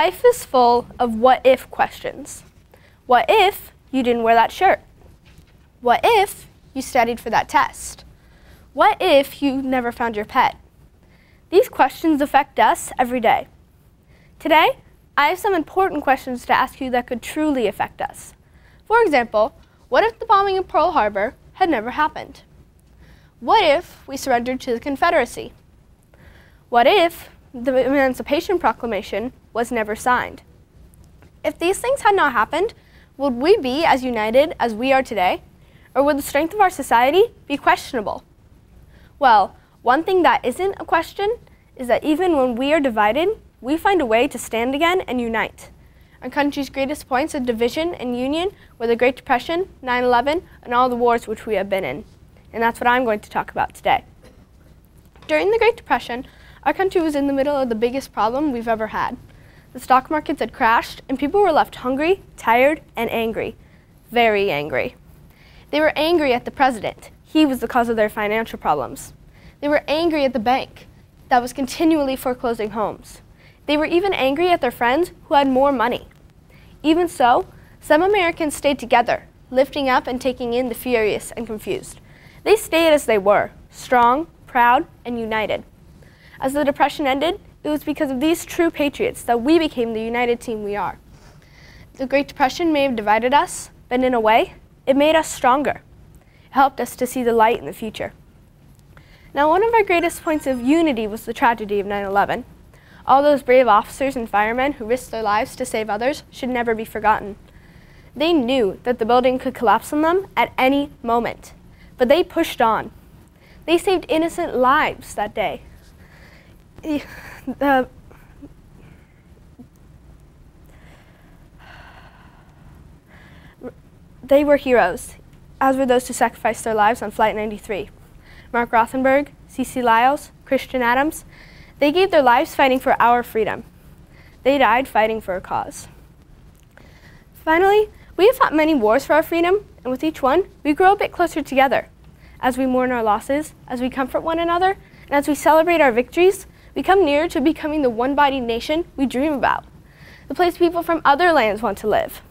Life is full of what-if questions. What if you didn't wear that shirt? What if you studied for that test? What if you never found your pet? These questions affect us every day. Today, I have some important questions to ask you that could truly affect us. For example, what if the bombing of Pearl Harbor had never happened? What if we surrendered to the Confederacy? What if the Emancipation Proclamation was never signed? If these things had not happened, would we be as united as we are today? Or would the strength of our society be questionable? Well, one thing that isn't a question is that even when we are divided, we find a way to stand again and unite. Our country's greatest points of division and union were the Great Depression, 9/11, and all the wars which we have been in. And that's what I'm going to talk about today. During the Great Depression, our country was in the middle of the biggest problem we've ever had. The stock markets had crashed, and people were left hungry, tired, and angry. Very angry. They were angry at the president. He was the cause of their financial problems. They were angry at the bank that was continually foreclosing homes. They were even angry at their friends who had more money. Even so, some Americans stayed together, lifting up and taking in the furious and confused. They stayed as they were, strong, proud, and united. As the Depression ended, it was because of these true patriots that we became the united team we are. The Great Depression may have divided us, but in a way, it made us stronger. It helped us to see the light in the future. Now, one of our greatest points of unity was the tragedy of 9/11. All those brave officers and firemen who risked their lives to save others should never be forgotten. They knew that the building could collapse on them at any moment, but they pushed on. They saved innocent lives that day. They were heroes, as were those who sacrificed their lives on Flight 93. Mark Rothenberg, C.C. Lyles, Christian Adams, they gave their lives fighting for our freedom. They died fighting for a cause. Finally, we have fought many wars for our freedom, and with each one, we grow a bit closer together. As we mourn our losses, as we comfort one another, and as we celebrate our victories, we come nearer to becoming the one-body nation we dream about, the place people from other lands want to live.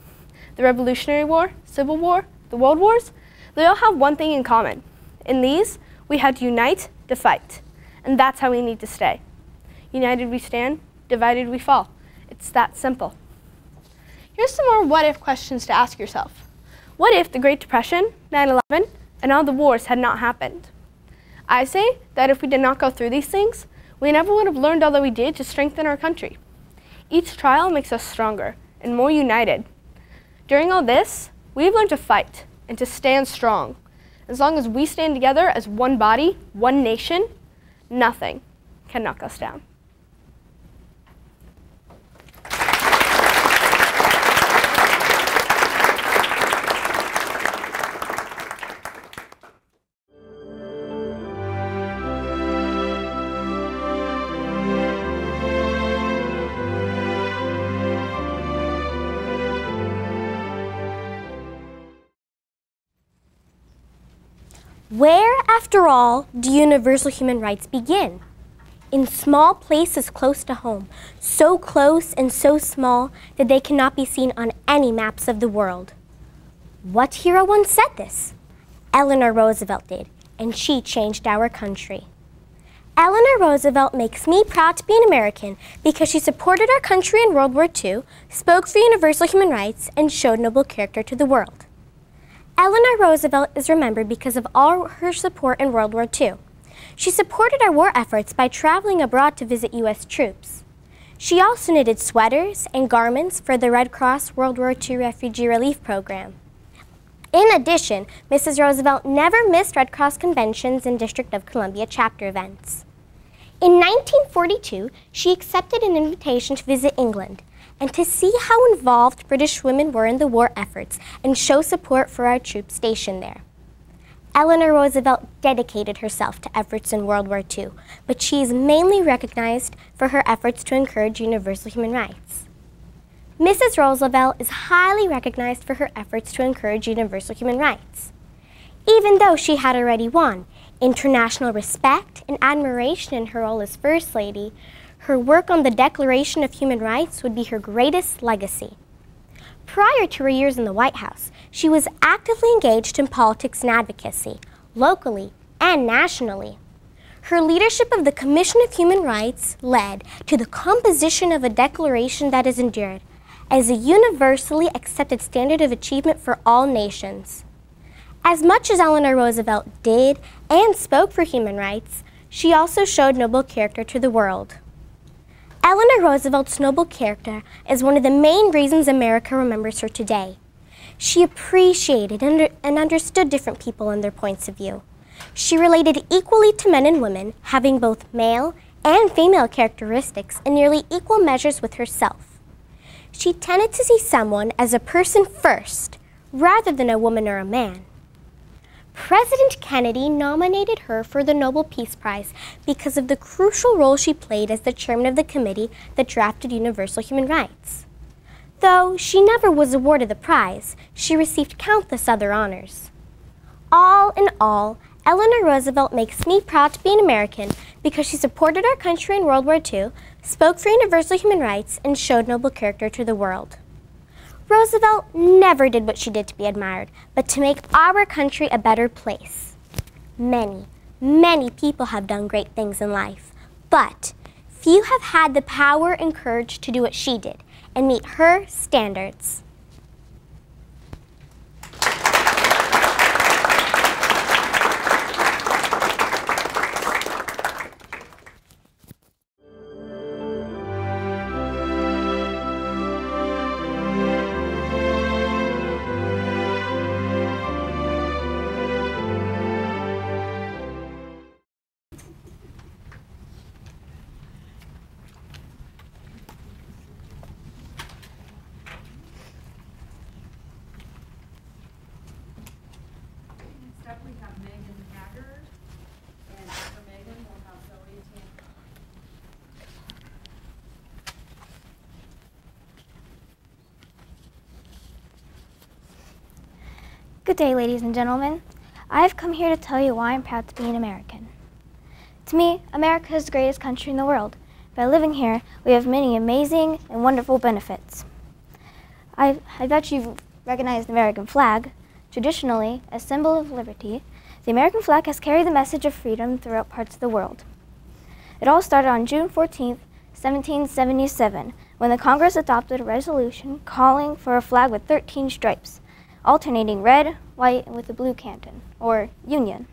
The Revolutionary War, Civil War, the World Wars, they all have one thing in common. In these, we had to unite to fight, and that's how we need to stay. United we stand, divided we fall. It's that simple. Here's some more what-if questions to ask yourself. What if the Great Depression, 9/11, and all the wars had not happened? I say that if we did not go through these things, we never would have learned all that we did to strengthen our country. Each trial makes us stronger and more united. During all this, we've learned to fight and to stand strong. As long as we stand together as one body, one nation, nothing can knock us down. Where, after all, do universal human rights begin? In small places close to home, so close and so small that they cannot be seen on any maps of the world. What hero once said this? Eleanor Roosevelt did, and she changed our country. Eleanor Roosevelt makes me proud to be an American because she supported our country in World War II, spoke for universal human rights, and showed noble character to the world. Eleanor Roosevelt is remembered because of all her support in World War II. She supported our war efforts by traveling abroad to visit U.S. troops. She also knitted sweaters and garments for the Red Cross World War II Refugee Relief Program. In addition, Mrs. Roosevelt never missed Red Cross conventions and District of Columbia chapter events. In 1942, she accepted an invitation to visit England and to see how involved British women were in the war efforts and show support for our troops stationed there. Eleanor Roosevelt dedicated herself to efforts in World War II, but she is mainly recognized for her efforts to encourage universal human rights. Mrs. Roosevelt is highly recognized for her efforts to encourage universal human rights. Even though she had already won international respect and admiration in her role as First Lady, Her work on the Declaration of Human Rights would be her greatest legacy. Prior to her years in the White House, she was actively engaged in politics and advocacy, locally and nationally. Her leadership of the Commission of Human Rights led to the composition of a declaration that has endured as a universally accepted standard of achievement for all nations. As much as Eleanor Roosevelt did and spoke for human rights, she also showed noble character to the world. Eleanor Roosevelt's noble character is one of the main reasons America remembers her today. She appreciated and understood different people and their points of view. She related equally to men and women, having both male and female characteristics in nearly equal measures with herself. She tended to see someone as a person first, rather than a woman or a man. President Kennedy nominated her for the Nobel Peace Prize because of the crucial role she played as the chairman of the committee that drafted universal human rights. Though she never was awarded the prize, she received countless other honors. All in all, Eleanor Roosevelt makes me proud to be an American because she supported our country in World War II, spoke for universal human rights, and showed noble character to the world. Roosevelt never did what she did to be admired, but to make our country a better place. Many, many people have done great things in life, but few have had the power and courage to do what she did and meet her standards. Good day, ladies and gentlemen. I've come here to tell you why I'm proud to be an American. To me, America is the greatest country in the world. By living here, we have many amazing and wonderful benefits. I bet you've recognized the American flag. Traditionally, a symbol of liberty, the American flag has carried the message of freedom throughout parts of the world. It all started on June 14, 1777, when the Congress adopted a resolution calling for a flag with 13 stripes, alternating red, white, and with a blue canton, or Union,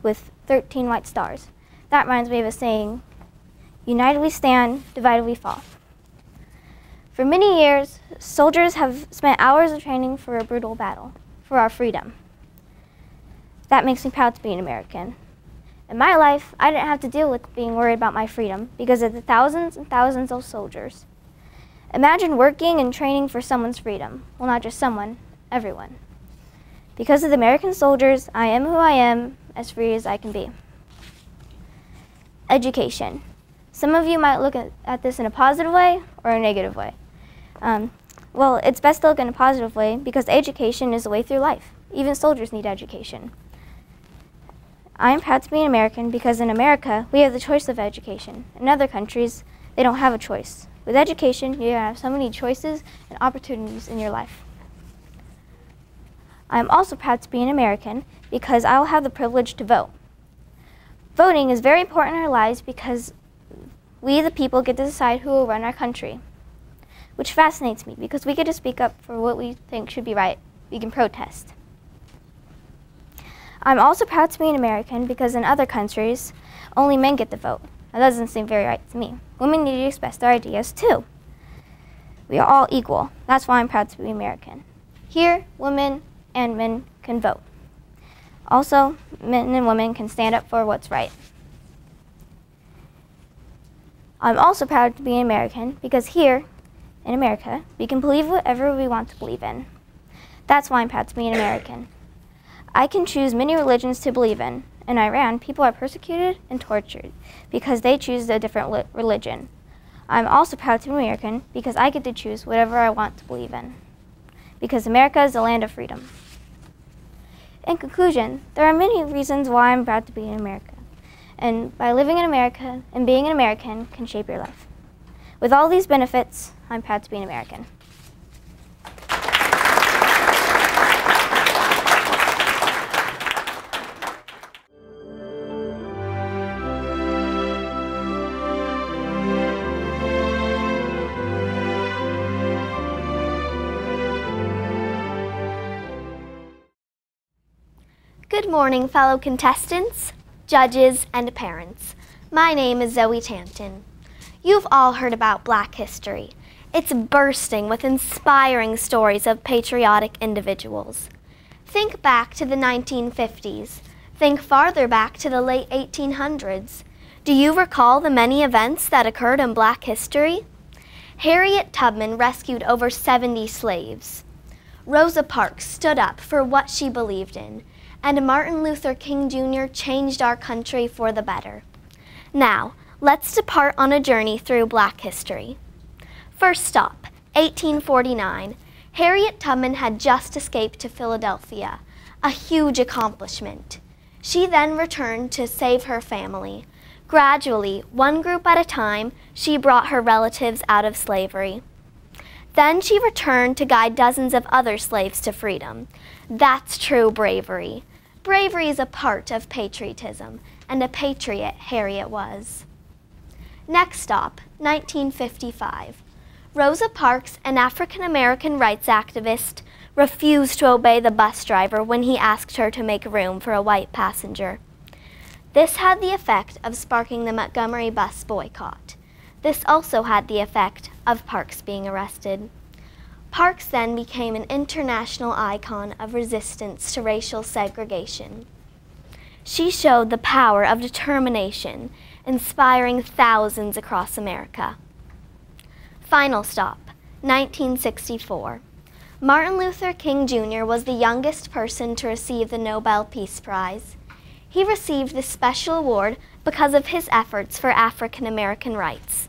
with 13 white stars. That reminds me of a saying, united we stand, divided we fall. For many years, soldiers have spent hours of training for a brutal battle, for our freedom. That makes me proud to be an American. In my life, I didn't have to deal with being worried about my freedom because of the thousands and thousands of soldiers. Imagine working and training for someone's freedom. Well, not just someone, everyone. Because of the American soldiers, I am who I am, as free as I can be. Education. Some of you might look at this in a positive way or a negative way. Well, it's best to look in a positive way because education is the way through life. Even soldiers need education. I am proud to be an American because in America, we have the choice of education. In other countries, they don't have a choice. With education, you have so many choices and opportunities in your life. I am also proud to be an American because I will have the privilege to vote. Voting is very important in our lives because we, the people, get to decide who will run our country, which fascinates me because we get to speak up for what we think should be right. We can protest. I'm also proud to be an American because in other countries, only men get to vote. That doesn't seem very right to me. Women need to express their ideas too. We are all equal. That's why I'm proud to be American. Here, women and men can vote. Also, men and women can stand up for what's right. I'm also proud to be an American because here, in America, we can believe whatever we want to believe in. That's why I'm proud to be an American. I can choose many religions to believe in. In Iran, people are persecuted and tortured because they choose a different religion. I'm also proud to be American because I get to choose whatever I want to believe in. Because America is the land of freedom. In conclusion, there are many reasons why I'm proud to be in America. and by living in America and being an American can shape your life. With all these benefits, I'm proud to be an American. Good morning, fellow contestants, judges, and parents. My name is Zoe Tanton. You've all heard about Black history. It's bursting with inspiring stories of patriotic individuals. Think back to the 1950s. Think farther back to the late 1800s. Do you recall the many events that occurred in Black history? Harriet Tubman rescued over 70 slaves. Rosa Parks stood up for what she believed in, and Martin Luther King Jr. changed our country for the better. Now, let's depart on a journey through Black history. First stop, 1849. Harriet Tubman had just escaped to Philadelphia, a huge accomplishment. She then returned to save her family. Gradually, one group at a time, she brought her relatives out of slavery. Then she returned to guide dozens of other slaves to freedom. That's true bravery. Bravery is a part of patriotism, and a patriot Harriet was. Next stop, 1955. Rosa Parks, an African-American rights activist, refused to obey the bus driver when he asked her to make room for a white passenger. This had the effect of sparking the Montgomery bus boycott. This also had the effect of Parks being arrested. Parks then became an international icon of resistance to racial segregation. She showed the power of determination, inspiring thousands across America. Final stop, 1964. Martin Luther King Jr. was the youngest person to receive the Nobel Peace Prize. He received this special award because of his efforts for African American rights.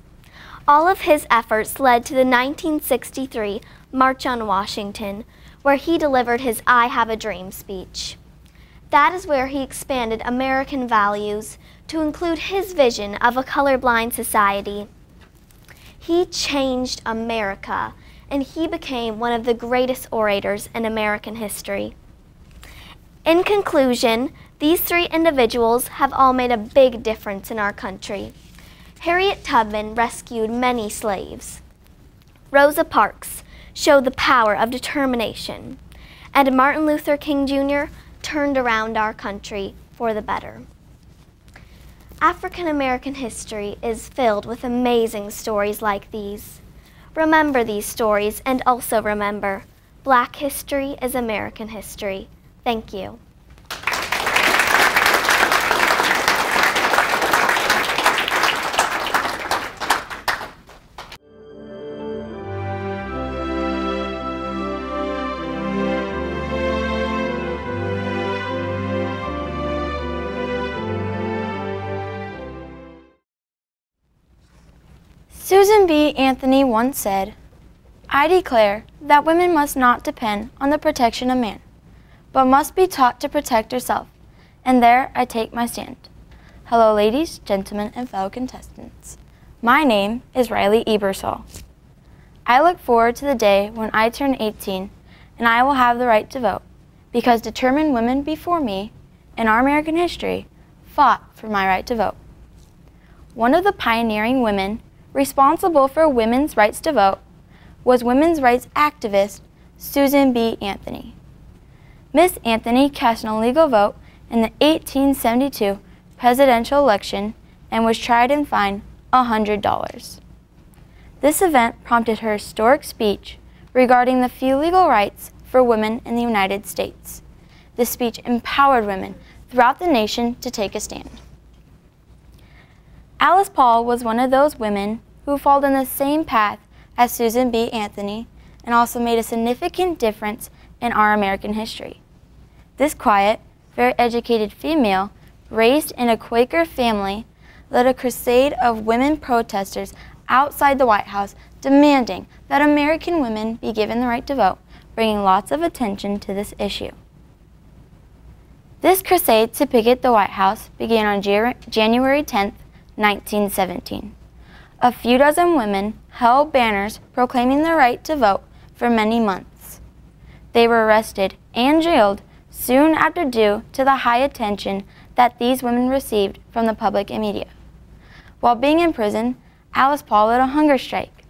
All of his efforts led to the 1963 March on Washington, where he delivered his I Have a Dream speech. That is where he expanded American values to include his vision of a colorblind society. He changed America, and he became one of the greatest orators in American history. In conclusion, these three individuals have all made a big difference in our country. Harriet Tubman rescued many slaves. Rosa Parks showed the power of determination. And Martin Luther King Jr. turned around our country for the better. African American history is filled with amazing stories like these. Remember these stories, and also remember, Black history is American history. Thank you. Susan B. Anthony once said, "I declare that women must not depend on the protection of man, but must be taught to protect herself, and there I take my stand." Hello, ladies, gentlemen, and fellow contestants. My name is Riley Ebersol. I look forward to the day when I turn 18 and I will have the right to vote, because determined women before me in our American history fought for my right to vote. One of the pioneering women responsible for women's rights to vote was women's rights activist Susan B. Anthony. Miss Anthony cast an illegal vote in the 1872 presidential election and was tried and fined $100. This event prompted her historic speech regarding the few legal rights for women in the United States. This speech empowered women throughout the nation to take a stand. Alice Paul was one of those women who followed in the same path as Susan B. Anthony and also made a significant difference in our American history. This quiet, very educated female, raised in a Quaker family, led a crusade of women protesters outside the White House demanding that American women be given the right to vote, bringing lots of attention to this issue. This crusade to picket the White House began on January 10, 1917. A few dozen women held banners proclaiming their right to vote for many months. They were arrested and jailed soon after due to the high attention that these women received from the public and media. While being in prison, Alice Paul led a hunger strike.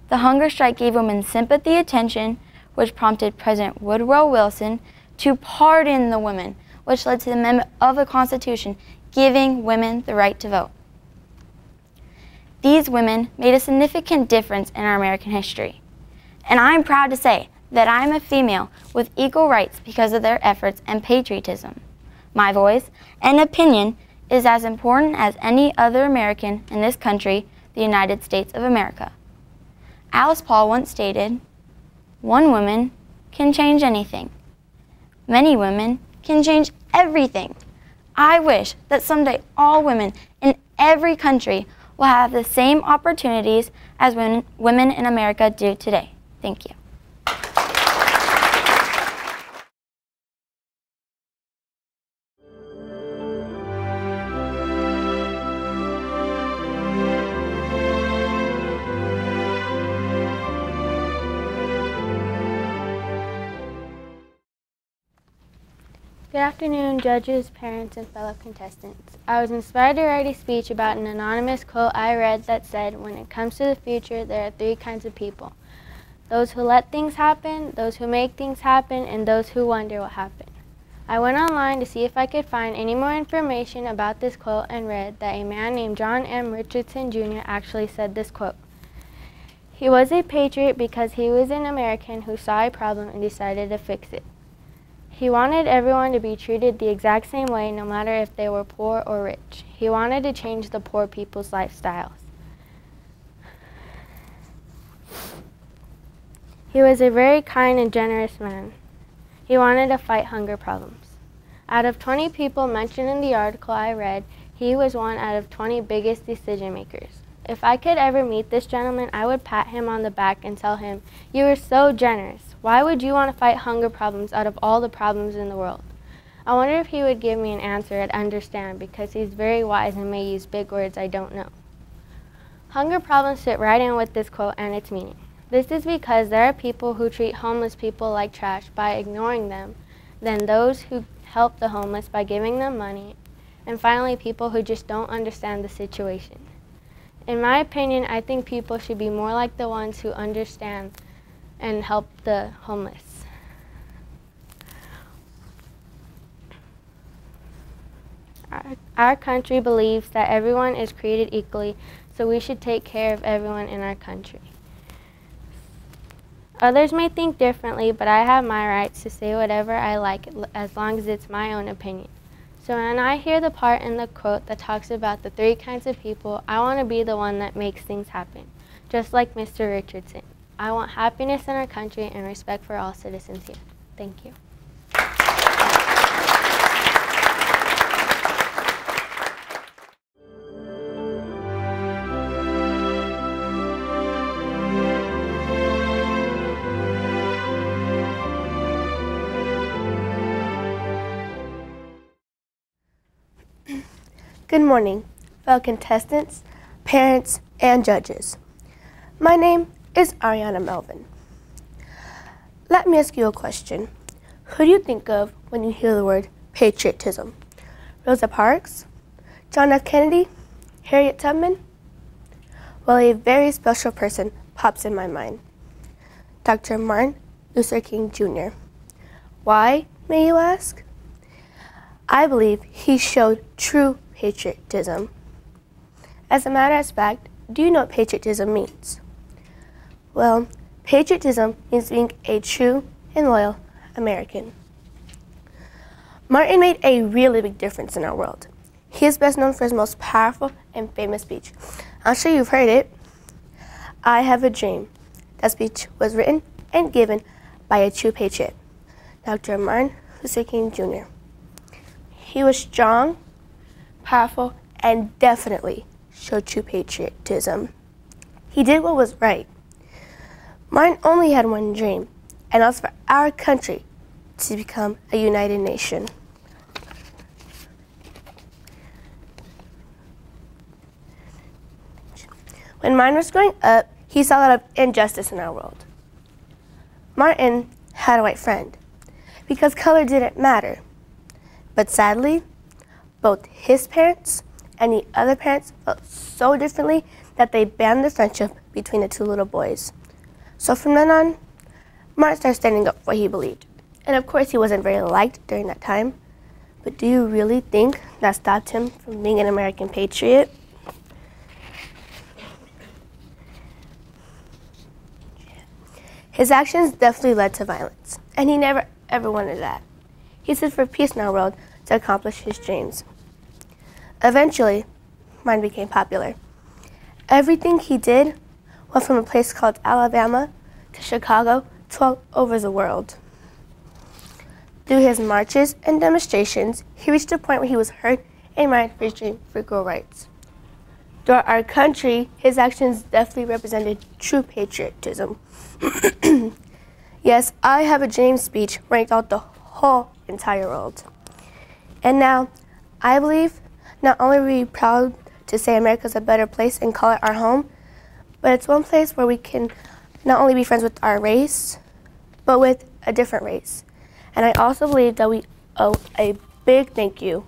The hunger strike gave women sympathy attention, which prompted President Woodrow Wilson to pardon the women, which led to the amendment of the Constitution giving women the right to vote. These women made a significant difference in our American history. And I'm proud to say that I'm a female with equal rights because of their efforts and patriotism. My voice and opinion is as important as any other American in this country, the United States of America. Alice Paul once stated, "One woman can change anything. Many women can change everything." I wish that someday all women in every country will have the same opportunities as women in America do today. Thank you. Good afternoon, judges, parents, and fellow contestants. I was inspired to write a speech about an anonymous quote I read that said, "When it comes to the future, there are three kinds of people. Those who let things happen, those who make things happen, and those who wonder what happened." I went online to see if I could find any more information about this quote and read that a man named John M. Richardson Jr. actually said this quote. He was a patriot because he was an American who saw a problem and decided to fix it. He wanted everyone to be treated the exact same way, no matter if they were poor or rich. He wanted to change the poor people's lifestyles. He was a very kind and generous man. He wanted to fight hunger problems. Out of 20 people mentioned in the article I read, he was one out of 20 biggest decision makers. If I could ever meet this gentleman, I would pat him on the back and tell him, "You are so generous. Why would you want to fight hunger problems out of all the problems in the world?" I wonder if he would give me an answer I'd understand, because he's very wise and may use big words I don't know. Hunger problems fit right in with this quote and its meaning. This is because there are people who treat homeless people like trash by ignoring them, then those who help the homeless by giving them money, and finally people who just don't understand the situation. In my opinion, I think people should be more like the ones who understand and help the homeless. Our country believes that everyone is created equally, so we should take care of everyone in our country. Others may think differently, but I have my rights to say whatever I like as long as it's my own opinion. So when I hear the part in the quote that talks about the three kinds of people, I want to be the one that makes things happen, just like Mr. Richardson. I want happiness in our country and respect for all citizens here. Thank you. Good morning, fellow contestants, parents, and judges. My name is Ariana Melvin. Let me ask you a question. Who do you think of when you hear the word patriotism? Rosa Parks? John F. Kennedy? Harriet Tubman? Well, a very special person pops in my mind. Dr. Martin Luther King Jr. Why, may you ask? I believe he showed true patriotism. As a matter of fact, do you know what patriotism means? Well, patriotism means being a true and loyal American. Martin made a really big difference in our world. He is best known for his most powerful and famous speech. I'm sure you've heard it. "I have a dream." That speech was written and given by a true patriot, Dr. Martin Luther King Jr. He was strong, powerful, and definitely showed true patriotism. He did what was right. Martin only had one dream, and that was for our country to become a united nation. When Martin was growing up, he saw a lot of injustice in our world. Martin had a white friend because color didn't matter. But sadly, both his parents and the other parents felt so differently that they banned the friendship between the two little boys. So from then on, Martin started standing up for what he believed. And of course, he wasn't very liked during that time. But do you really think that stopped him from being an American patriot? His actions definitely led to violence, and he never ever wanted that. He stood for peace in our world to accomplish his dreams. Eventually, Martin became popular. Everything he did went from a place called Alabama to Chicago to all over the world. Through his marches and demonstrations, he reached a point where he was heard and reminded his dream for equal rights. Throughout our country, his actions definitely represented true patriotism. Yes, I Have a Dream speech ranked out the whole entire world. And now, I believe not only are we proud to say America's a better place and call it our home, but it's one place where we can not only be friends with our race, but with a different race. And I also believe that we owe a big thank you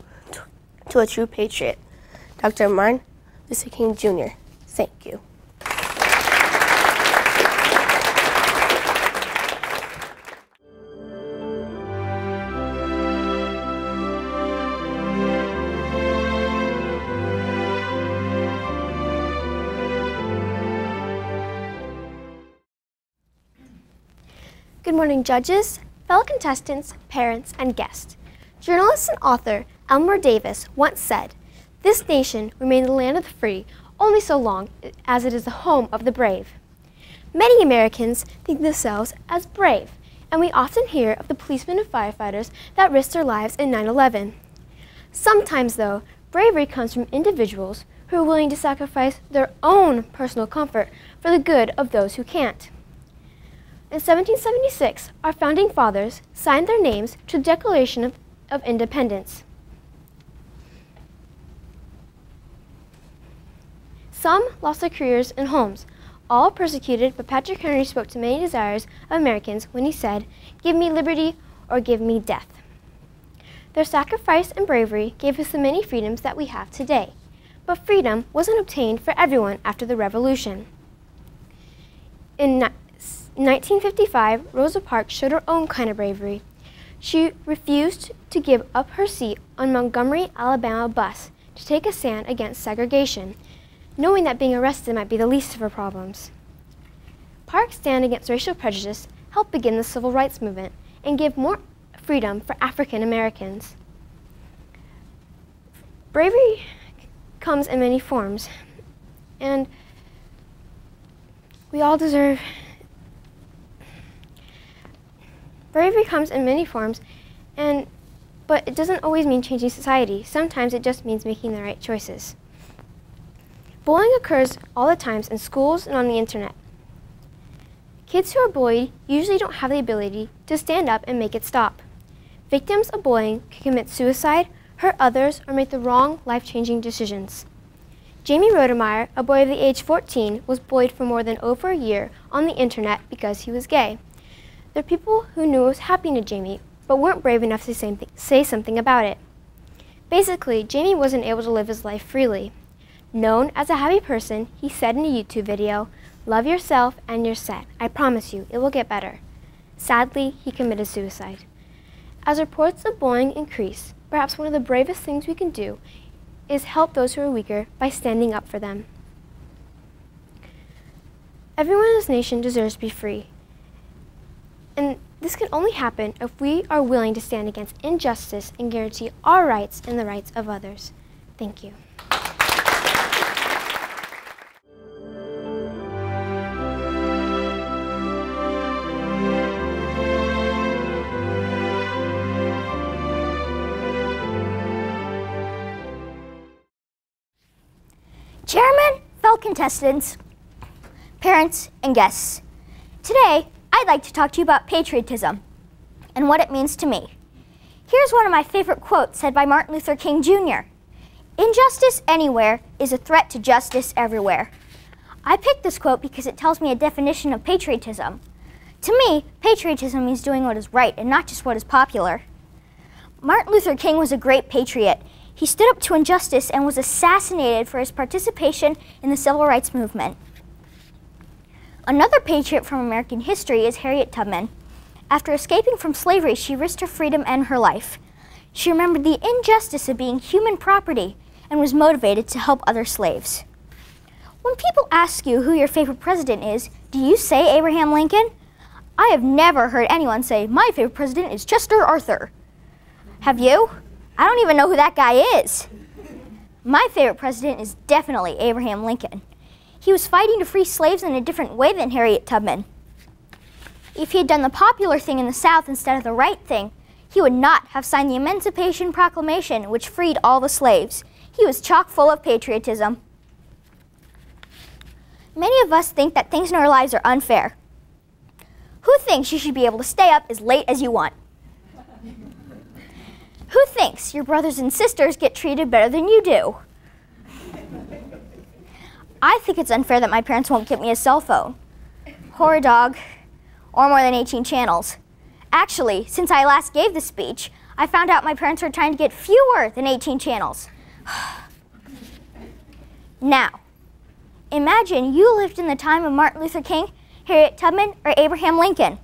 to a true patriot, Dr. Martin Luther King Jr. Thank you. Good morning, judges, fellow contestants, parents, and guests. Journalist and author Elmer Davis once said, "This nation remains the land of the free only so long as it is the home of the brave." Many Americans think themselves as brave, and we often hear of the policemen and firefighters that risked their lives in 9/11. Sometimes, though, bravery comes from individuals who are willing to sacrifice their own personal comfort for the good of those who can't. In 1776, our founding fathers signed their names to the Declaration of Independence. Some lost their careers and homes, all persecuted, but Patrick Henry spoke to many desires of Americans when he said, "Give me liberty or give me death." Their sacrifice and bravery gave us the many freedoms that we have today, but freedom wasn't obtained for everyone after the Revolution. In 1955, Rosa Parks showed her own kind of bravery. She refused to give up her seat on Montgomery, Alabama bus to take a stand against segregation, knowing that being arrested might be the least of her problems. Parks' stand against racial prejudice helped begin the civil rights movement and give more freedom for African Americans. Bravery comes in many forms, and we all deserve. Bravery comes in many forms, but it doesn't always mean changing society. Sometimes it just means making the right choices. Bullying occurs all the time in schools and on the internet. Kids who are bullied usually don't have the ability to stand up and make it stop. Victims of bullying can commit suicide, hurt others, or make the wrong life-changing decisions. Jamie Rodemeyer, a boy of the age 14, was bullied for more than over a year on the internet because he was gay. There are people who knew what was happening to Jamie, but weren't brave enough to say something about it. Basically, Jamie wasn't able to live his life freely. Known as a happy person, he said in a YouTube video, "Love yourself and you're set. I promise you, it will get better." Sadly, he committed suicide. As reports of bullying increase, perhaps one of the bravest things we can do is help those who are weaker by standing up for them. Everyone in this nation deserves to be free. And this can only happen if we are willing to stand against injustice and guarantee our rights and the rights of others. Thank you. Chairman, fellow contestants, parents, and guests. Today, I'd like to talk to you about patriotism and what it means to me. Here's one of my favorite quotes said by Martin Luther King Jr. "Injustice anywhere is a threat to justice everywhere." I picked this quote because it tells me a definition of patriotism. To me, patriotism means doing what is right and not just what is popular. Martin Luther King was a great patriot. He stood up to injustice and was assassinated for his participation in the civil rights movement. Another patriot from American history is Harriet Tubman. After escaping from slavery, she risked her freedom and her life. She remembered the injustice of being human property and was motivated to help other slaves. When people ask you who your favorite president is, do you say Abraham Lincoln? I have never heard anyone say, my favorite president is Chester Arthur. Have you? I don't even know who that guy is. My favorite president is definitely Abraham Lincoln. He was fighting to free slaves in a different way than Harriet Tubman. If he had done the popular thing in the South instead of the right thing, he would not have signed the Emancipation Proclamation, which freed all the slaves. He was chock full of patriotism. Many of us think that things in our lives are unfair. Who thinks you should be able to stay up as late as you want? Who thinks your brothers and sisters get treated better than you do? I think it's unfair that my parents won't get me a cell phone, or a dog, or more than 18 channels. Actually, since I last gave this speech, I found out my parents are trying to get fewer than 18 channels. Now, imagine you lived in the time of Martin Luther King, Harriet Tubman, or Abraham Lincoln.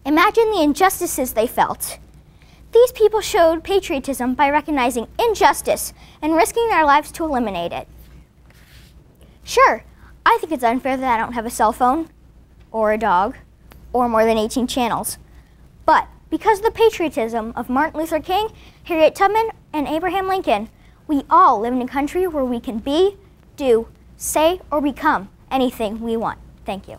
Imagine the injustices they felt. These people showed patriotism by recognizing injustice and risking their lives to eliminate it. Sure, I think it's unfair that I don't have a cell phone, or a dog, or more than 18 channels. But because of the patriotism of Martin Luther King, Harriet Tubman, and Abraham Lincoln, we all live in a country where we can be, do, say, or become anything we want. Thank you.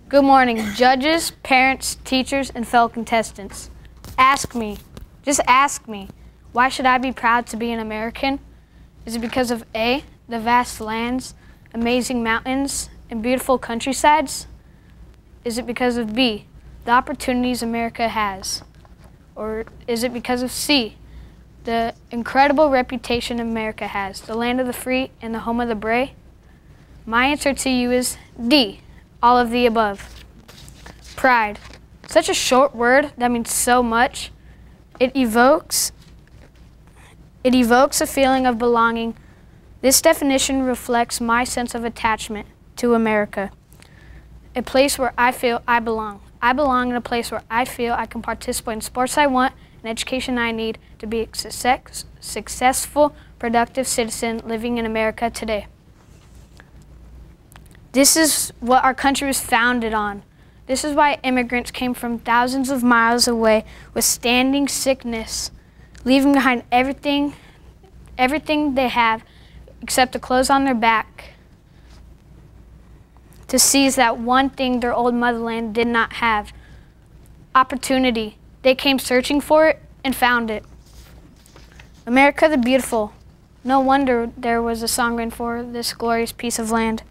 Good morning, judges, parents, teachers, and fellow contestants. Just ask me, why should I be proud to be an American? Is it because of A, the vast lands, amazing mountains, and beautiful countrysides? Is it because of B, the opportunities America has? Or is it because of C, the incredible reputation America has, the land of the free and the home of the brave? My answer to you is D, all of the above. Pride. Such a short word that means so much. It evokes a feeling of belonging. This definition reflects my sense of attachment to America, a place where I feel I belong. I belong in a place where I feel I can participate in sports I want and education I need to be a successful, productive citizen living in America today. This is what our country was founded on. This is why immigrants came from thousands of miles away withstanding sickness, leaving behind everything they have except the clothes on their back to seize that one thing their old motherland did not have, opportunity. They came searching for it and found it. America the beautiful. No wonder there was a song written for this glorious piece of land.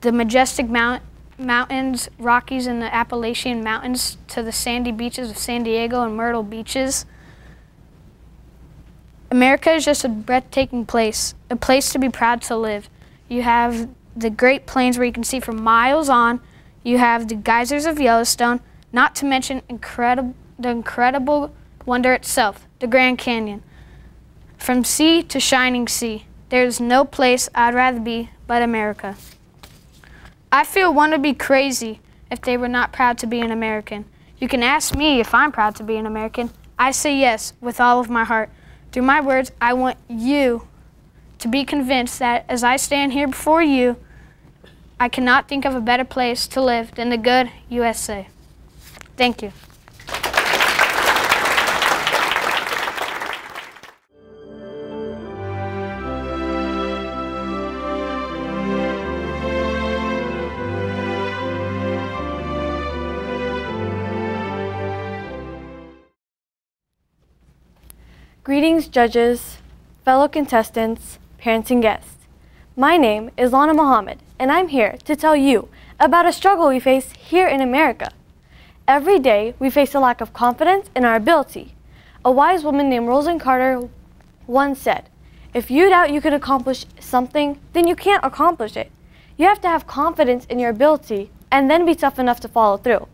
The majestic mountains, Rockies and the Appalachian Mountains to the sandy beaches of San Diego and Myrtle Beaches. America is just a breathtaking place, a place to be proud to live. You have the Great Plains where you can see for miles on. You have the geysers of Yellowstone, not to mention the incredible wonder itself, the Grand Canyon. From sea to shining sea, there's no place I'd rather be but America. I feel one would be crazy if they were not proud to be an American. You can ask me if I'm proud to be an American. I say yes with all of my heart. Through my words, I want you to be convinced that as I stand here before you, I cannot think of a better place to live than the good USA. Thank you. Greetings, judges, fellow contestants, parents and guests. My name is Lana Mohammed, and I'm here to tell you about a struggle we face here in America. Every day, we face a lack of confidence in our ability. A wise woman named Rosalind Carter once said, "If you doubt you can accomplish something, then you can't accomplish it. You have to have confidence in your ability and then be tough enough to follow through."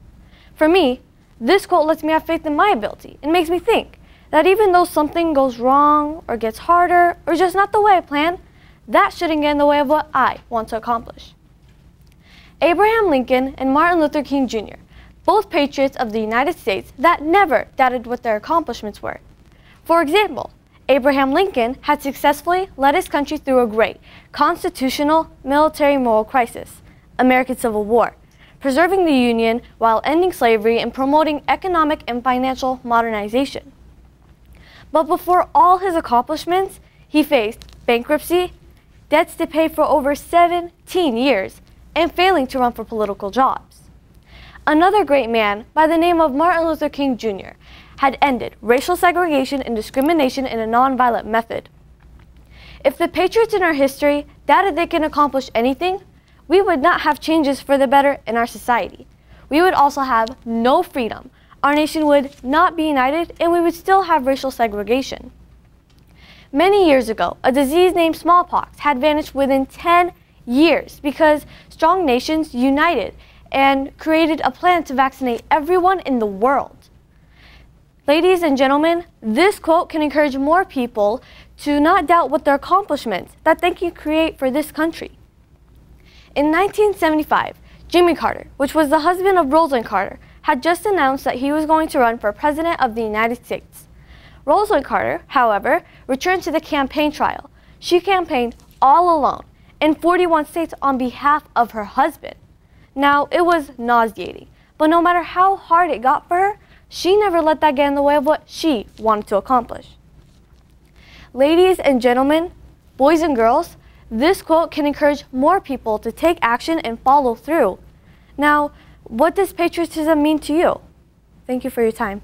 For me, this quote lets me have faith in my ability and makes me think that even though something goes wrong or gets harder or just not the way I planned, that shouldn't get in the way of what I want to accomplish. Abraham Lincoln and Martin Luther King Jr., both patriots of the United States that never doubted what their accomplishments were. For example, Abraham Lincoln had successfully led his country through a great constitutional military moral crisis, American Civil War, preserving the Union while ending slavery and promoting economic and financial modernization. But before all his accomplishments, he faced bankruptcy, debts to pay for over 17 years, and failing to run for political jobs. Another great man by the name of Martin Luther King Jr. had ended racial segregation and discrimination in a nonviolent method. If the patriots in our history doubted they can accomplish anything, we would not have changes for the better in our society. We would also have no freedom. Our nation would not be united, and we would still have racial segregation. Many years ago, a disease named smallpox had vanished within 10 years because strong nations united and created a plan to vaccinate everyone in the world. Ladies and gentlemen, this quote can encourage more people to not doubt what their accomplishments that they can create for this country. In 1975, Jimmy Carter, which was the husband of Rosalind Carter, had just announced that he was going to run for President of the United States. Rosalind Carter, however, returned to the campaign trail. She campaigned all alone in 41 states on behalf of her husband. Now, it was nauseating, but no matter how hard it got for her, she never let that get in the way of what she wanted to accomplish. Ladies and gentlemen, boys and girls, this quote can encourage more people to take action and follow through. Now, what does patriotism mean to you? Thank you for your time.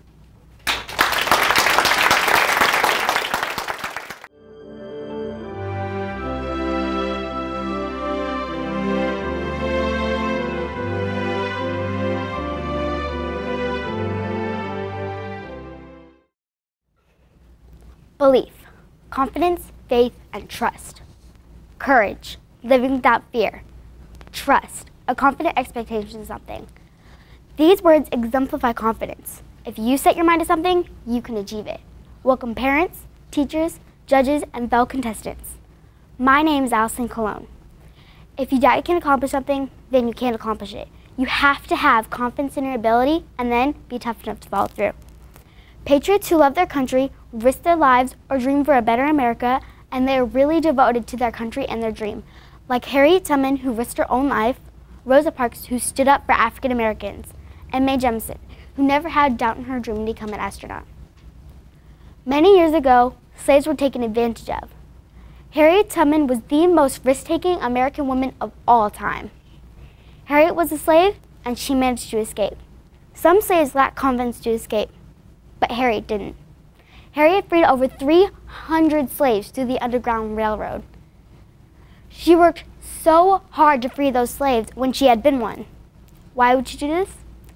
Belief, confidence, faith, and trust. Courage, living without fear. Trust, a confident expectation of something. These words exemplify confidence. If you set your mind to something, you can achieve it. Welcome parents, teachers, judges, and fellow contestants. My name is Allison Colon. If you doubt you can accomplish something, then you can't accomplish it. You have to have confidence in your ability and then be tough enough to follow through. Patriots who love their country, risk their lives, or dream for a better America, and they are really devoted to their country and their dream. Like Harriet Tubman, who risked her own life, Rosa Parks, who stood up for African Americans, and Mae Jemison, who never had doubt in her dream to become an astronaut. Many years ago, slaves were taken advantage of. Harriet Tubman was the most risk-taking American woman of all time. Harriet was a slave, and she managed to escape. Some slaves lacked confidence to escape, but Harriet didn't. Harriet freed over 300 slaves through the Underground Railroad. She worked so hard to free those slaves when she had been one. Why would she do this?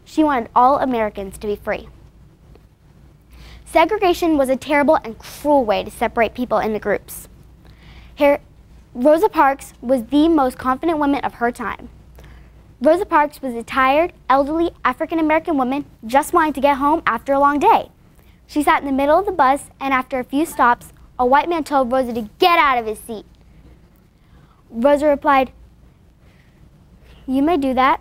She wanted all Americans to be free. Segregation was a terrible and cruel way to separate people into groups. Rosa Parks was the most confident woman of her time. Rosa Parks was a tired, elderly African-American woman just wanting to get home after a long day. She sat in the middle of the bus, and after a few stops, a white man told Rosa to get out of his seat. Rosa replied, "You may do that."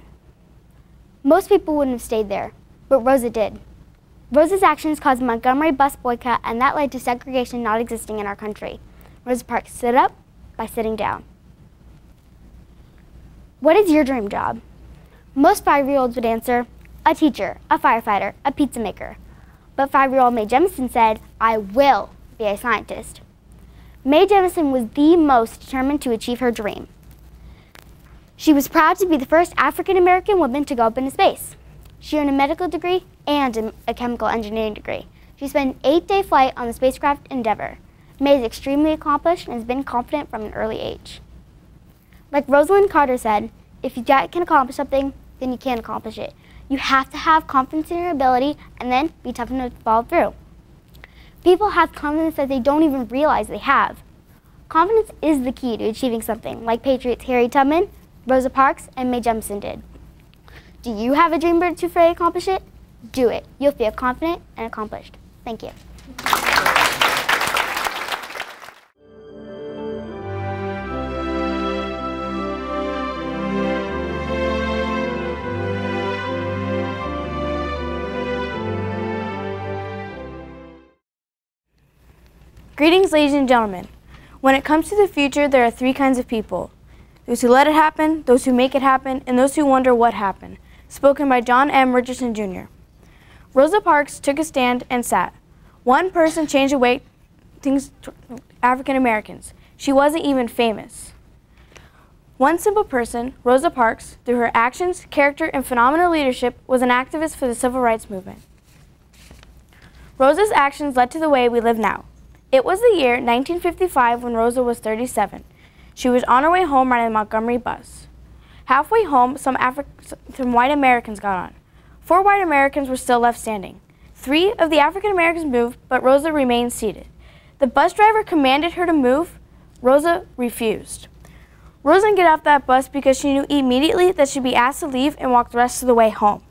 Most people wouldn't have stayed there, but Rosa did. Rosa's actions caused the Montgomery bus boycott, and that led to segregation not existing in our country. Rosa Parks stood up by sitting down. What is your dream job? Most 5-year-olds would answer, a teacher, a firefighter, a pizza maker. But 5-year-old Mae Jemison said, I will be a scientist. Mae Jemison was the most determined to achieve her dream. She was proud to be the first African-American woman to go up into space. She earned a medical degree and a chemical engineering degree. She spent an 8-day flight on the spacecraft Endeavour. May is extremely accomplished and has been confident from an early age. Like Rosalind Carter said, if you can accomplish something, then you can accomplish it. You have to have confidence in your ability and then be tough enough to follow through. People have confidence that they don't even realize they have. Confidence is the key to achieving something, like Patriots Harriet Tubman, Rosa Parks, and Mae Jemison did. Do you have a dream but too afraid to accomplish it? Do it. You'll feel confident and accomplished. Thank you. Greetings, ladies and gentlemen. When it comes to the future, there are three kinds of people. Those who let it happen, those who make it happen, and those who wonder what happened. Spoken by John M. Richardson, Jr. Rosa Parks took a stand and sat. One person changed the way things African Americans. She wasn't even famous. One simple person, Rosa Parks, through her actions, character, and phenomenal leadership, was an activist for the civil rights movement. Rosa's actions led to the way we live now. It was the year 1955 when Rosa was 37. She was on her way home riding the Montgomery bus. Halfway home, some white Americans got on. 4 white Americans were still left standing. 3 of the African Americans moved, but Rosa remained seated. The bus driver commanded her to move. Rosa refused. Rosa didn't get off that bus because she knew immediately that she'd be asked to leave and walk the rest of the way home.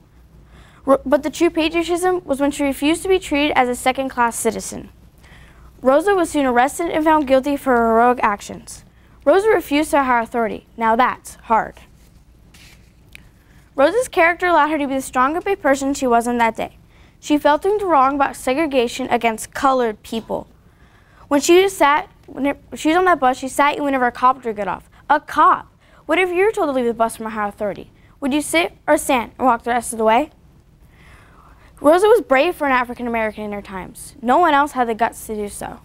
But the true patriotism was when she refused to be treated as a second-class citizen. Rosa was soon arrested and found guilty for her heroic actions. Rosa refused to hire authority. Now that's hard. Rosa's character allowed her to be the strong of a person she was on that day. She felt things wrong about segregation against colored people. When she was on that bus, she sat you whenever a cop would get off. A cop! What if you were told to leave the bus from a higher authority? Would you sit or stand and walk the rest of the way? Rosa was brave for an African American in her times. No one else had the guts to do so.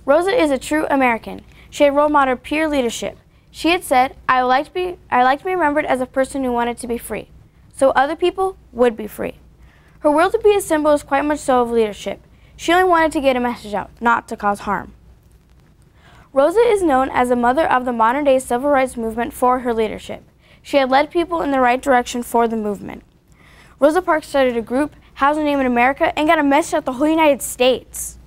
Rosa is a true American. She had role modeled pure leadership. She had said, I like to be remembered as a person who wanted to be free, so other people would be free. Her will to be a symbol is quite much so of leadership. She only wanted to get a message out, not to cause harm. Rosa is known as the mother of the modern-day civil rights movement for her leadership. She had led people in the right direction for the movement. Rosa Parks started a group, housed her name in America, and got a message out the whole United States.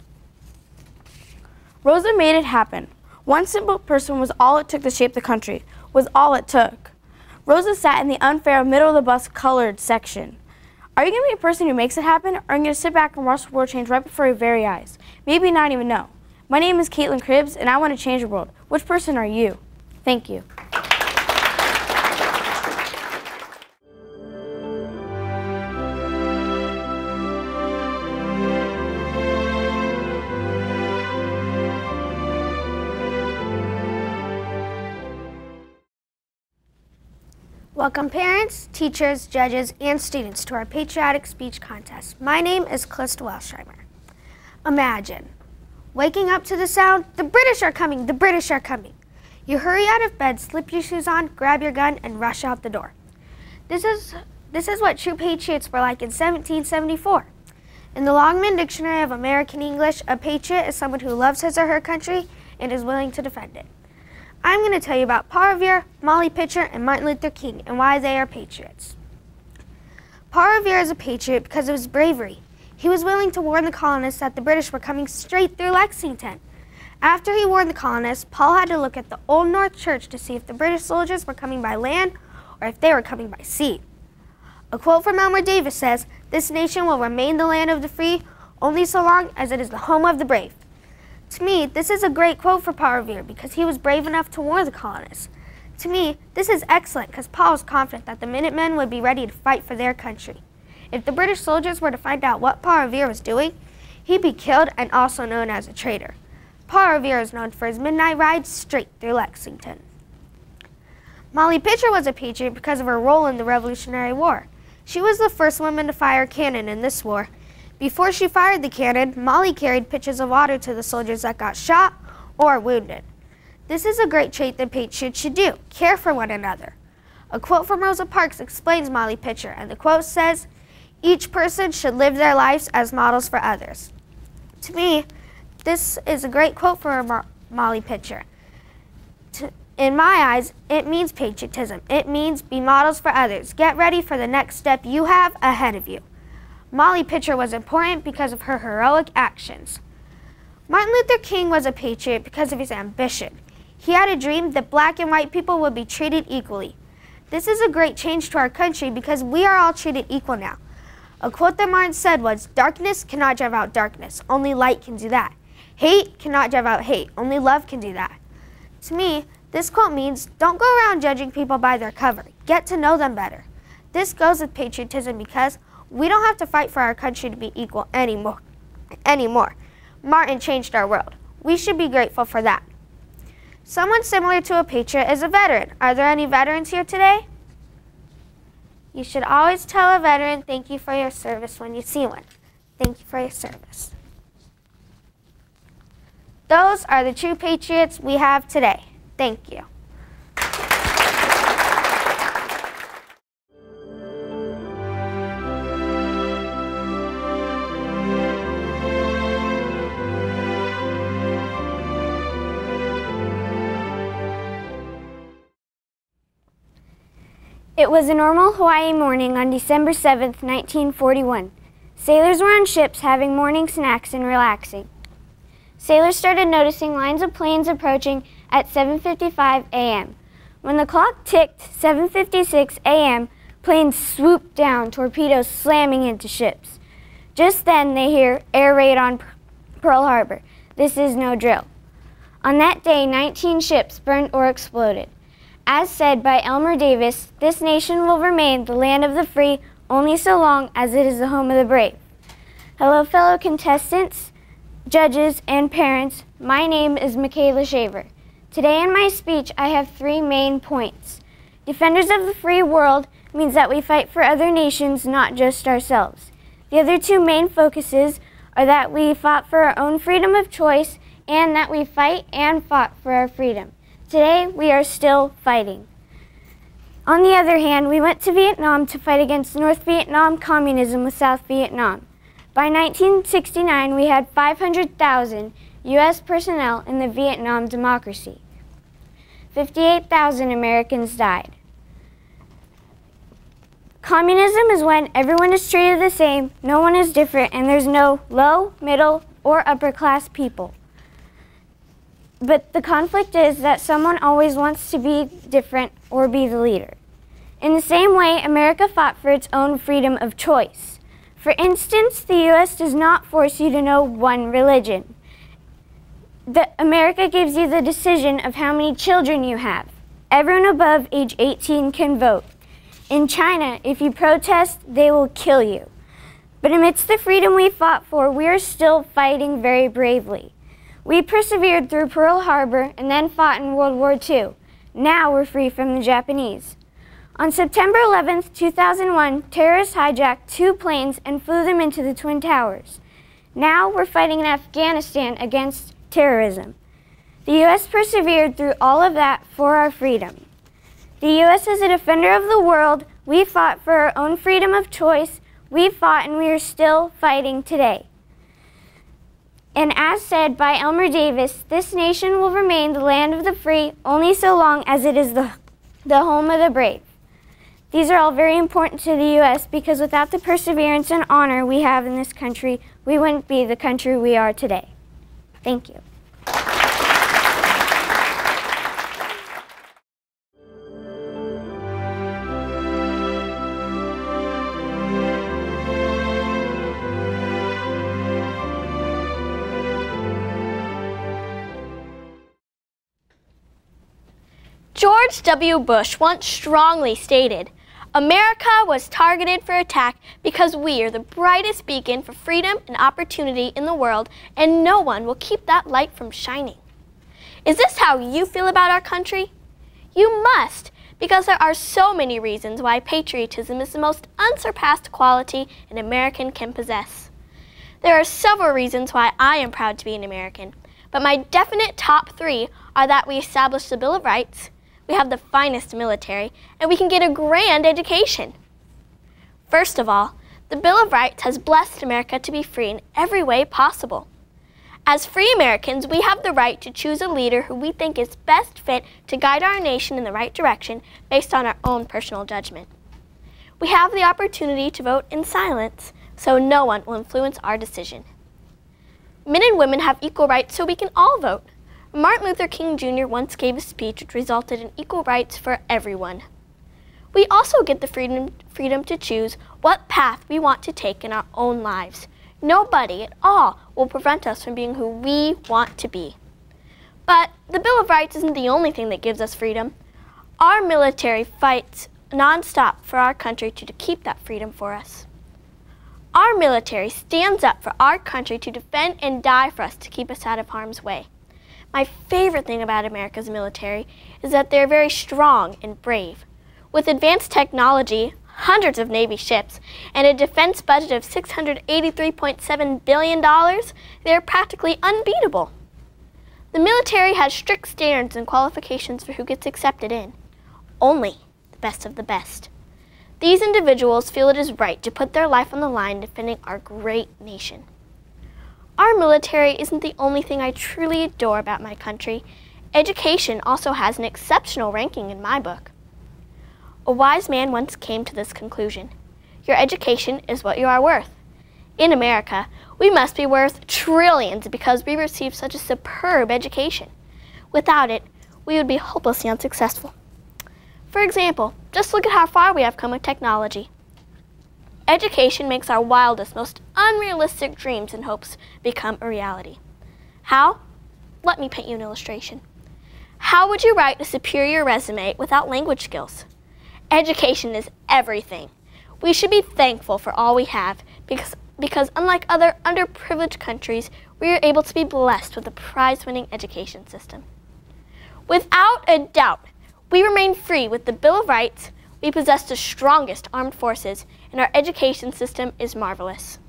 Rosa made it happen. One simple person was all it took to shape the country, was all it took. Rosa sat in the unfair middle of the bus colored section. Are you going to be a person who makes it happen, or are you going to sit back and watch the world change right before your very eyes? Maybe not even know. My name is Caitlin Cribbs, and I want to change the world. Which person are you? Thank you. Welcome parents, teachers, judges, and students to our Patriotic Speech Contest. My name is Calista Welsheimer. Imagine waking up to the sound, the British are coming, the British are coming. You hurry out of bed, slip your shoes on, grab your gun, and rush out the door. This is what true patriots were like in 1774. In the Longman Dictionary of American English, a patriot is someone who loves his or her country and is willing to defend it. I'm going to tell you about Paul Revere, Molly Pitcher, and Martin Luther King and why they are patriots. Paul Revere is a patriot because of his bravery. He was willing to warn the colonists that the British were coming straight through Lexington. After he warned the colonists, Paul had to look at the Old North Church to see if the British soldiers were coming by land or if they were coming by sea. A quote from Elmer Davis says, "This nation will remain the land of the free only so long as it is the home of the brave." To me, this is a great quote for Paul Revere because he was brave enough to warn the colonists. To me, this is excellent because Paul was confident that the Minutemen would be ready to fight for their country. If the British soldiers were to find out what Paul Revere was doing, he'd be killed and also known as a traitor. Paul Revere is known for his midnight ride straight through Lexington. Molly Pitcher was a patriot because of her role in the Revolutionary War. She was the first woman to fire a cannon in this war. Before she fired the cannon, Molly carried pitchers of water to the soldiers that got shot or wounded. This is a great trait that patriots should do, care for one another. A quote from Rosa Parks explains Molly Pitcher, and the quote says, "Each person should live their lives as models for others." To me, This is a great quote for Molly Pitcher. In my eyes, it means patriotism. It means be models for others. Get ready for the next step you have ahead of you. Molly Pitcher was important because of her heroic actions. Martin Luther King was a patriot because of his ambition. He had a dream that black and white people would be treated equally. This is a great change to our country because we are all treated equal now. A quote that Martin said was, "Darkness cannot drive out darkness. Only light can do that. Hate cannot drive out hate. Only love can do that." To me, this quote means don't go around judging people by their cover. Get to know them better. This goes with patriotism because we don't have to fight for our country to be equal anymore. Martin changed our world. We should be grateful for that. Someone similar to a patriot is a veteran. Are there any veterans here today? You should always tell a veteran thank you for your service when you see one. Thank you for your service. Those are the true patriots we have today. Thank you. It was a normal Hawaii morning on December 7th, 1941. Sailors were on ships having morning snacks and relaxing. Sailors started noticing lines of planes approaching at 7:55 a.m. When the clock ticked 7:56 a.m., planes swooped down, torpedoes slamming into ships. Just then they hear air raid on Pearl Harbor. This is no drill. On that day, 19 ships burned or exploded. As said by Elmer Davis, this nation will remain the land of the free only so long as it is the home of the brave. Hello, fellow contestants, judges, and parents. My name is Michaela Shaver. Today in my speech, I have 3 main points. Defenders of the free world means that we fight for other nations, not just ourselves. The other 2 main focuses are that we fought for our own freedom of choice and that we fight and fought for our freedom. Today, we are still fighting. On the other hand, we went to Vietnam to fight against North Vietnam communism with South Vietnam. By 1969, we had 500,000 U.S. personnel in the Vietnam democracy. 58,000 Americans died. Communism is when everyone is treated the same, no one is different, and there's no low, middle, or upper class people. But the conflict is that someone always wants to be different or be the leader. In the same way, America fought for its own freedom of choice. For instance, the U.S. does not force you to know one religion. America gives you the decision of how many children you have. Everyone above age 18 can vote. In China, if you protest, they will kill you. But amidst the freedom we fought for, we are still fighting very bravely. We persevered through Pearl Harbor and then fought in World War II. Now we're free from the Japanese. On September 11, 2001, terrorists hijacked 2 planes and flew them into the Twin Towers. Now we're fighting in Afghanistan against terrorism. The U.S. persevered through all of that for our freedom. The U.S. is a defender of the world. We fought for our own freedom of choice. We fought and we are still fighting today. And as said by Elmer Davis, this nation will remain the land of the free only so long as it is the home of the brave. These are all very important to the U.S. because without the perseverance and honor we have in this country, we wouldn't be the country we are today. Thank you. George W. Bush once strongly stated, "America was targeted for attack because we are the brightest beacon for freedom and opportunity in the world, and no one will keep that light from shining." Is this how you feel about our country? You must, because there are so many reasons why patriotism is the most unsurpassed quality an American can possess. There are several reasons why I am proud to be an American, but my definite top 3 are that we established the Bill of Rights, we have the finest military, and we can get a grand education. First of all, the Bill of Rights has blessed America to be free in every way possible. As free Americans, we have the right to choose a leader who we think is best fit to guide our nation in the right direction based on our own personal judgment. We have the opportunity to vote in silence, so no one will influence our decision. Men and women have equal rights, so we can all vote. Martin Luther King Jr. once gave a speech which resulted in equal rights for everyone. We also get the freedom to choose what path we want to take in our own lives. Nobody at all will prevent us from being who we want to be. But the Bill of Rights isn't the only thing that gives us freedom. Our military fights nonstop for our country to keep that freedom for us. Our military stands up for our country to defend and die for us to keep us out of harm's way. My favorite thing about America's military is that they're very strong and brave. With advanced technology, hundreds of Navy ships, and a defense budget of $683.7 billion, they are practically unbeatable. The military has strict standards and qualifications for who gets accepted in. Only the best of the best. These individuals feel it is right to put their life on the line defending our great nation. Our military isn't the only thing I truly adore about my country. Education also has an exceptional ranking in my book. A wise man once came to this conclusion: your education is what you are worth. In America, we must be worth trillions because we receive such a superb education. Without it, we would be hopelessly unsuccessful. For example, just look at how far we have come with technology. Education makes our wildest, most unrealistic dreams and hopes become a reality. How? Let me paint you an illustration. How would you write a superior resume without language skills? Education is everything. We should be thankful for all we have because unlike other underprivileged countries, we are able to be blessed with a prize-winning education system. Without a doubt, we remain free with the Bill of Rights, we possess the strongest armed forces, and our education system is marvelous.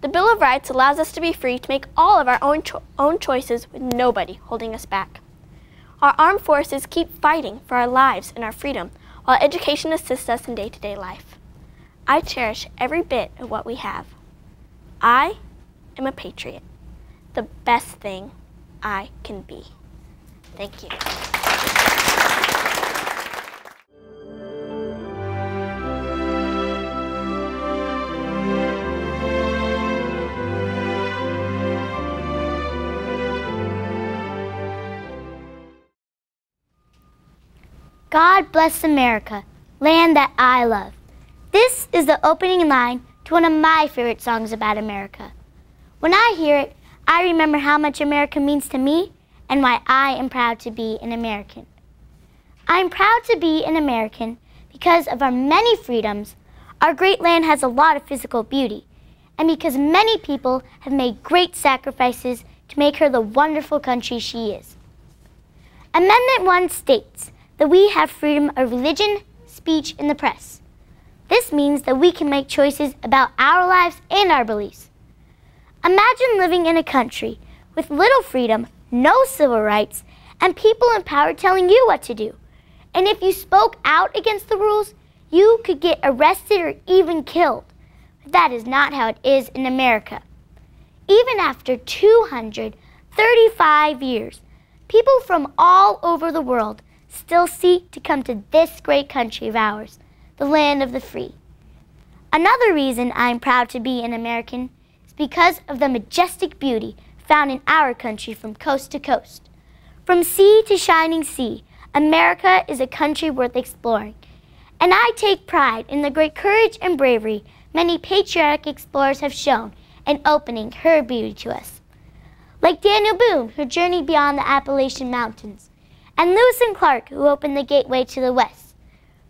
The Bill of Rights allows us to be free to make all of our own choices with nobody holding us back. Our armed forces keep fighting for our lives and our freedom, while education assists us in day-to-day life. I cherish every bit of what we have. I am a patriot, the best thing I can be. Thank you. God bless America, land that I love. This is the opening line to one of my favorite songs about America. When I hear it, I remember how much America means to me and why I am proud to be an American. I am proud to be an American because of our many freedoms. Our great land has a lot of physical beauty, and because many people have made great sacrifices to make her the wonderful country she is. Amendment 1 states that we have freedom of religion, speech, and the press. This means that we can make choices about our lives and our beliefs. Imagine living in a country with little freedom, no civil rights, and people in power telling you what to do. And if you spoke out against the rules, you could get arrested or even killed. But that is not how it is in America. Even after 235 years, people from all over the world still seek to come to this great country of ours, the land of the free. Another reason I'm proud to be an American is because of the majestic beauty found in our country from coast to coast. From sea to shining sea, America is a country worth exploring. And I take pride in the great courage and bravery many patriotic explorers have shown in opening her beauty to us. Like Daniel Boone, who journeyed beyond the Appalachian Mountains, and Lewis and Clark, who opened the gateway to the west.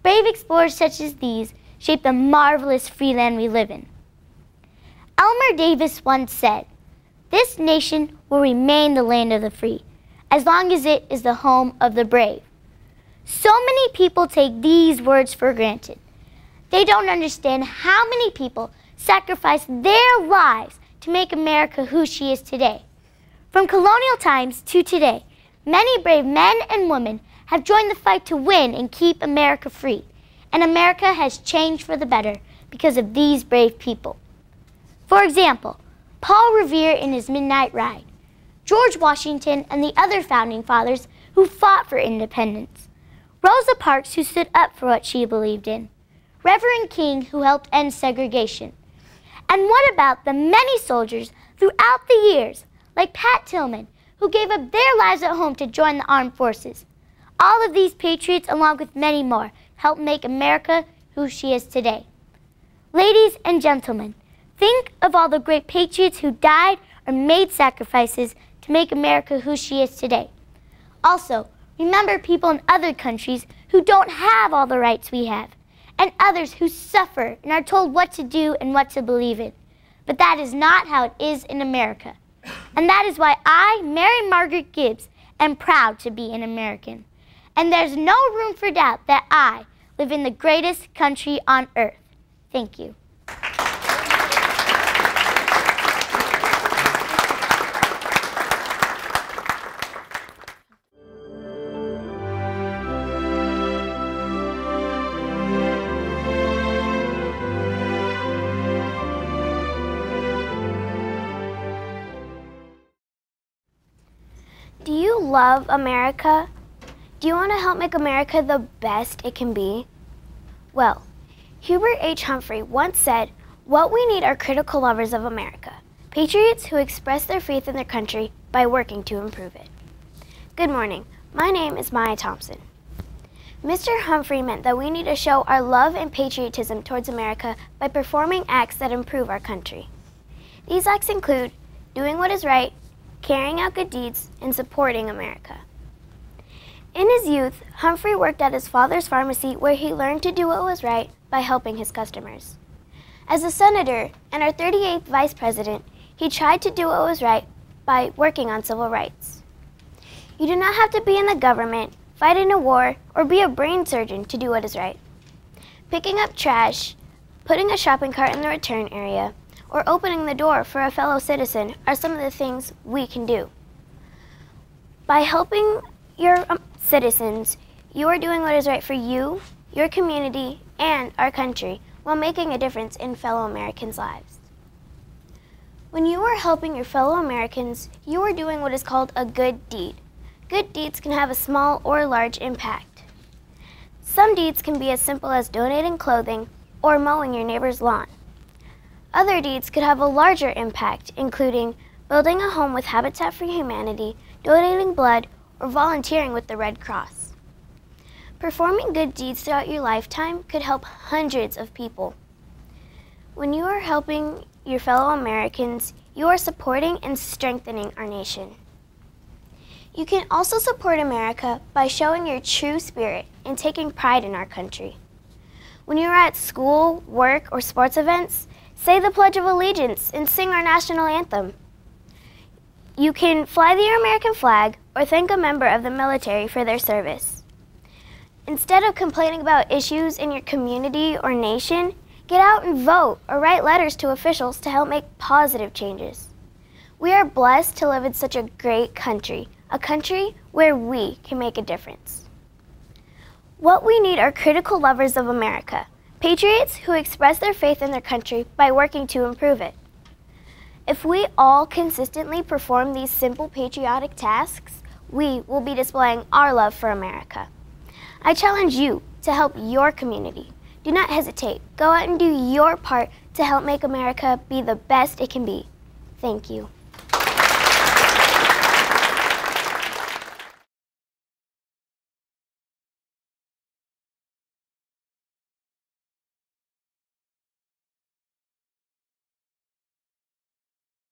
Brave explorers such as these shape the marvelous free land we live in. Elmer Davis once said, "This nation will remain the land of the free, as long as it is the home of the brave." So many people take these words for granted. They don't understand how many people sacrificed their lives to make America who she is today. From colonial times to today, many brave men and women have joined the fight to win and keep America free. And America has changed for the better because of these brave people. For example, Paul Revere in his Midnight Ride George Washington and the other founding fathers who fought for independence, Rosa Parks, who stood up for what she believed in, Reverend King, who helped end segregation. And what about the many soldiers throughout the years, like Pat Tillman, who gave up their lives at home to join the armed forces? All of these patriots, along with many more, helped make America who she is today. Ladies and gentlemen, think of all the great patriots who died or made sacrifices to make America who she is today. Also, remember people in other countries who don't have all the rights we have, and others who suffer and are told what to do and what to believe in. But that is not how it is in America. And that is why I, Mary Margaret Gibbs, am proud to be an American. And there's no room for doubt that I live in the greatest country on earth. Thank you. Do you love America? Do you want to help make America the best it can be? Well, Hubert H. Humphrey once said, "What we need are critical lovers of America, patriots who express their faith in their country by working to improve it." Good morning. My name is Maya Thompson. Mr. Humphrey meant that we need to show our love and patriotism towards America by performing acts that improve our country. These acts include doing what is right, carrying out good deeds, and supporting America. In his youth, Humphrey worked at his father's pharmacy where he learned to do what was right by helping his customers. As a senator and our 38th vice president, he tried to do what was right by working on civil rights. You do not have to be in the government, fight in a war, or be a brain surgeon to do what is right. Picking up trash, putting a shopping cart in the return area, or opening the door for a fellow citizen are some of the things we can do. By helping your citizens, you are doing what is right for you, your community, and our country while making a difference in fellow Americans' lives. When you are helping your fellow Americans, you are doing what is called a good deed. Good deeds can have a small or large impact. Some deeds can be as simple as donating clothing or mowing your neighbor's lawn. Other deeds could have a larger impact, including building a home with Habitat for Humanity, donating blood, or volunteering with the Red Cross. Performing good deeds throughout your lifetime could help hundreds of people. When you are helping your fellow Americans, you are supporting and strengthening our nation. You can also support America by showing your true spirit and taking pride in our country. When you are at school, work, or sports events, say the Pledge of Allegiance and sing our national anthem. You can fly the American flag or thank a member of the military for their service. Instead of complaining about issues in your community or nation, get out and vote or write letters to officials to help make positive changes. We are blessed to live in such a great country, a country where we can make a difference. What we need are critical lovers of America, patriots who express their faith in their country by working to improve it. If we all consistently perform these simple patriotic tasks, we will be displaying our love for America. I challenge you to help your community. Do not hesitate. Go out and do your part to help make America be the best it can be. Thank you.